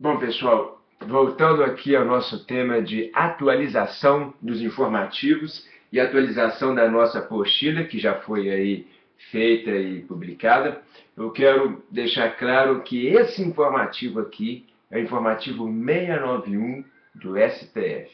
Bom, pessoal, voltando aqui ao nosso tema de atualização dos informativos e atualização da nossa apostila, que já foi aí feita e publicada, eu quero deixar claro que esse informativo aqui é o informativo 691 do STF.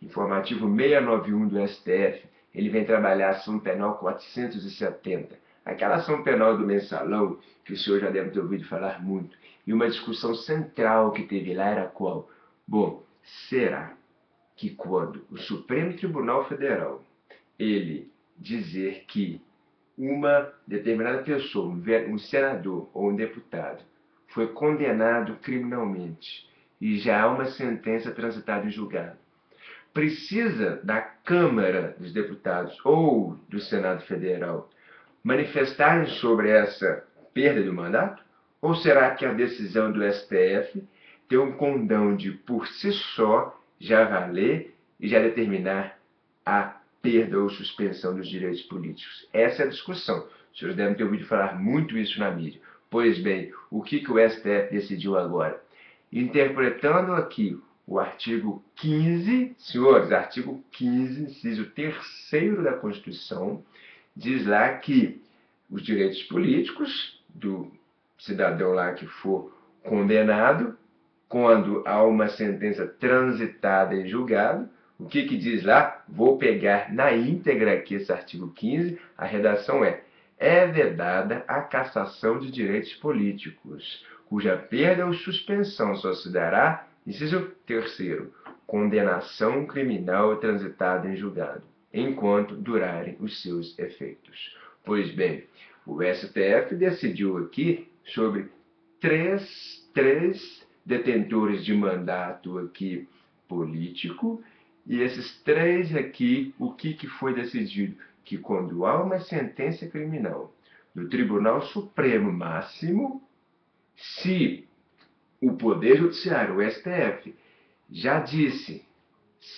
Informativo 691 do STF, ele vem trabalhar a ação penal 470, aquela ação penal do mensalão que o senhor já deve ter ouvido falar muito. E uma discussão central que teve lá era qual? Bom, será que quando o Supremo Tribunal Federal ele dizer que uma determinada pessoa, um senador ou um deputado, foi condenado criminalmente e já há uma sentença transitada em julgado, precisa da Câmara dos Deputados ou do Senado Federal manifestarem sobre essa perda do mandato? Ou será que a decisão do STF tem um condão de, por si só, já valer e já determinar a perda ou suspensão dos direitos políticos? Essa é a discussão. Os senhores devem ter ouvido falar muito isso na mídia. Pois bem, o que o STF decidiu agora? Interpretando aqui o artigo 15, senhores, artigo 15, inciso 3º da Constituição, diz lá que os direitos políticos do cidadão lá que for condenado, quando há uma sentença transitada em julgado, o que diz lá? Vou pegar na íntegra aqui esse artigo 15, a redação é vedada a cassação de direitos políticos, cuja perda ou suspensão só se dará, inciso 3º, condenação criminal transitada em julgado, enquanto durarem os seus efeitos. Pois bem, o STF decidiu aqui sobre três detentores de mandato aqui político, e esses três aqui, o que foi decidido? Que quando há uma sentença criminal do Tribunal Supremo Máximo, se o Poder Judiciário, o STF, já disse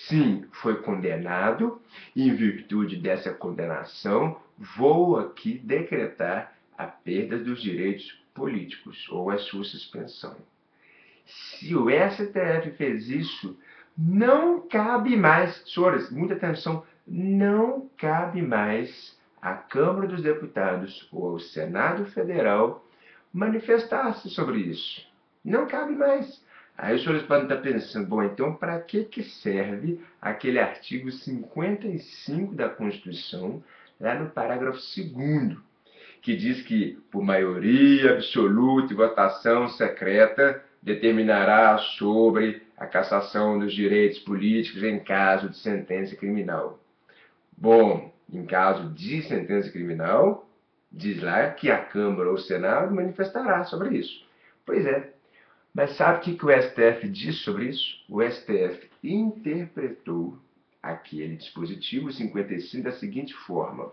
sim, foi condenado, e em virtude dessa condenação, vou aqui decretar a perda dos direitos políticos ou a sua suspensão. Se o STF fez isso, não cabe mais, senhores, muita atenção, não cabe mais à Câmara dos Deputados ou ao Senado Federal manifestar-se sobre isso. Não cabe mais. Aí os senhores podem estar pensando, bom, então para que serve aquele artigo 55 da Constituição, lá no parágrafo 2º, que diz que, por maioria absoluta e votação secreta, determinará sobre a cassação dos direitos políticos em caso de sentença criminal. Bom, em caso de sentença criminal, diz lá que a Câmara ou o Senado manifestará sobre isso. Pois é, mas sabe o que o STF diz sobre isso? O STF interpretou aquele dispositivo 55 da seguinte forma: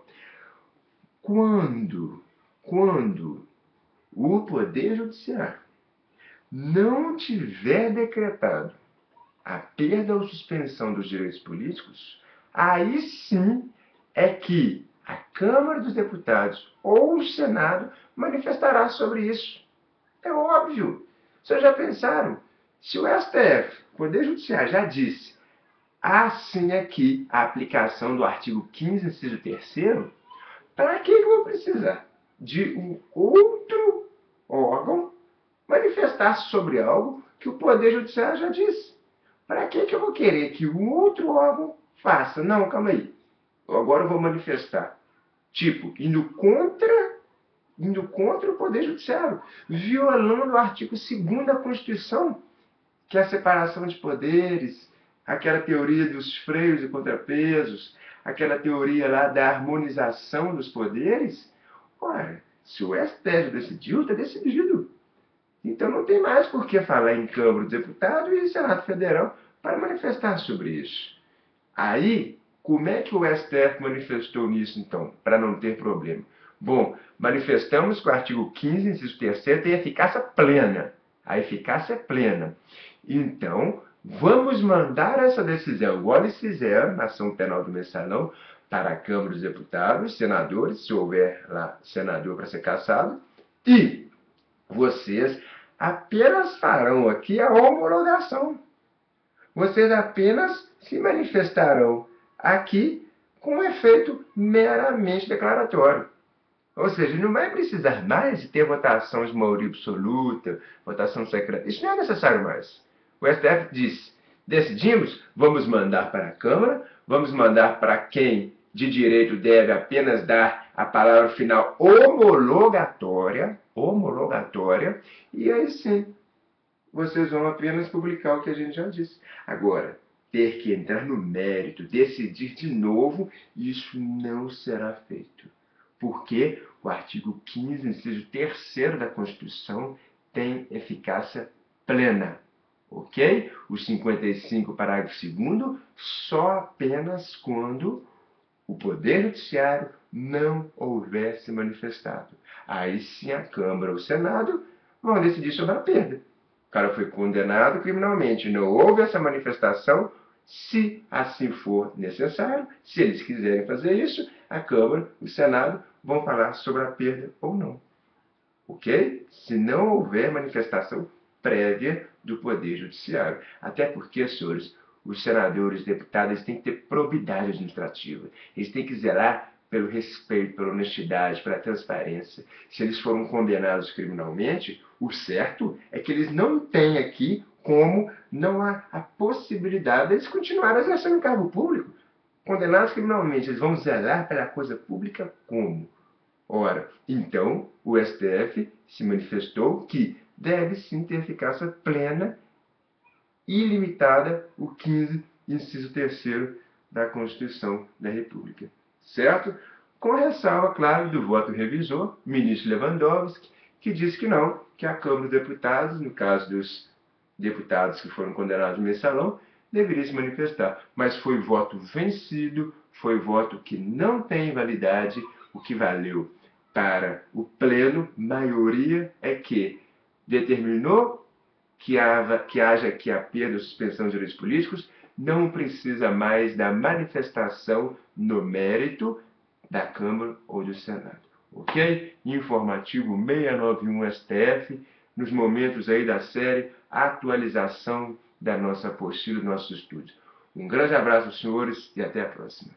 quando o Poder Judiciário não tiver decretado a perda ou suspensão dos direitos políticos, aí sim é que a Câmara dos Deputados ou o Senado manifestará sobre isso. É óbvio. Vocês já pensaram? Se o STF, Poder Judiciário, já disse assim aqui a aplicação do artigo 15, inciso 3º, para que eu vou precisar de um outro órgão manifestar-se sobre algo que o Poder Judiciário já disse? Para que eu vou querer que um outro órgão faça? Não, calma aí. Agora eu vou manifestar. Tipo, indo contra o Poder Judiciário, violando o artigo 2º da Constituição, que é a separação de poderes, aquela teoria dos freios e contrapesos, aquela teoria lá da harmonização dos poderes. Ora, se o STF decidiu, está decidido. Então não tem mais por que falar em Câmara dos Deputados e Senado Federal para manifestar sobre isso. Aí, como é que o STF manifestou nisso, então, para não ter problema? Bom, manifestamos que o artigo 15, inciso 3º, tem eficácia plena. A eficácia é plena. Então, vamos mandar essa decisão, igual eles fizeram na ação penal do mensalão, para a Câmara dos Deputados, senadores, se houver lá senador para ser cassado, e vocês apenas farão aqui a homologação. Vocês apenas se manifestarão aqui com um efeito meramente declaratório. Ou seja, não vai precisar mais de ter votação de maioria absoluta, votação secreta. Isso não é necessário mais. O STF diz, decidimos, vamos mandar para a Câmara, vamos mandar para quem de direito deve apenas dar a palavra final homologatória, e aí sim, vocês vão apenas publicar o que a gente já disse. Agora, ter que entrar no mérito, decidir de novo, isso não será feito. Porque o artigo 15, inciso 3º da Constituição, tem eficácia plena. Ok? O 55, parágrafo 2º, só apenas quando o Poder Judiciário não houver se manifestado. Aí sim a Câmara ou o Senado vão decidir sobre a perda. O cara foi condenado criminalmente, não houve essa manifestação. Se assim for necessário, se eles quiserem fazer isso, a Câmara, o Senado vão falar sobre a perda ou não. Ok? Se não houver manifestação prévia do Poder Judiciário. Até porque, senhores, os senadores, deputados, eles têm que ter probidade administrativa. Eles têm que zelar pelo respeito, pela honestidade, pela transparência. Se eles foram condenados criminalmente, o certo é que eles não têm aqui como não há a possibilidade de eles continuarem exercendo o cargo público. Condenados criminalmente, eles vão zelar pela coisa pública como? Ora, então, o STF se manifestou que deve sim ter eficácia plena, ilimitada, o 15, inciso 3º da Constituição da República. Certo? Com ressalva, claro, do voto revisor, ministro Lewandowski, que disse que não, que a Câmara dos Deputados, no caso dos deputados que foram condenados no mensalão, deveria se manifestar. Mas foi voto vencido, foi voto que não tem validade. O que valeu para o pleno, maioria, é que determinou que haja aqui a perda ou suspensão de direitos políticos, não precisa mais da manifestação no mérito da Câmara ou do Senado. Ok? Informativo 691 STF, nos momentos aí da série atualização da nossa apostila, dos nossos estudos. Um grande abraço, senhores, e até a próxima.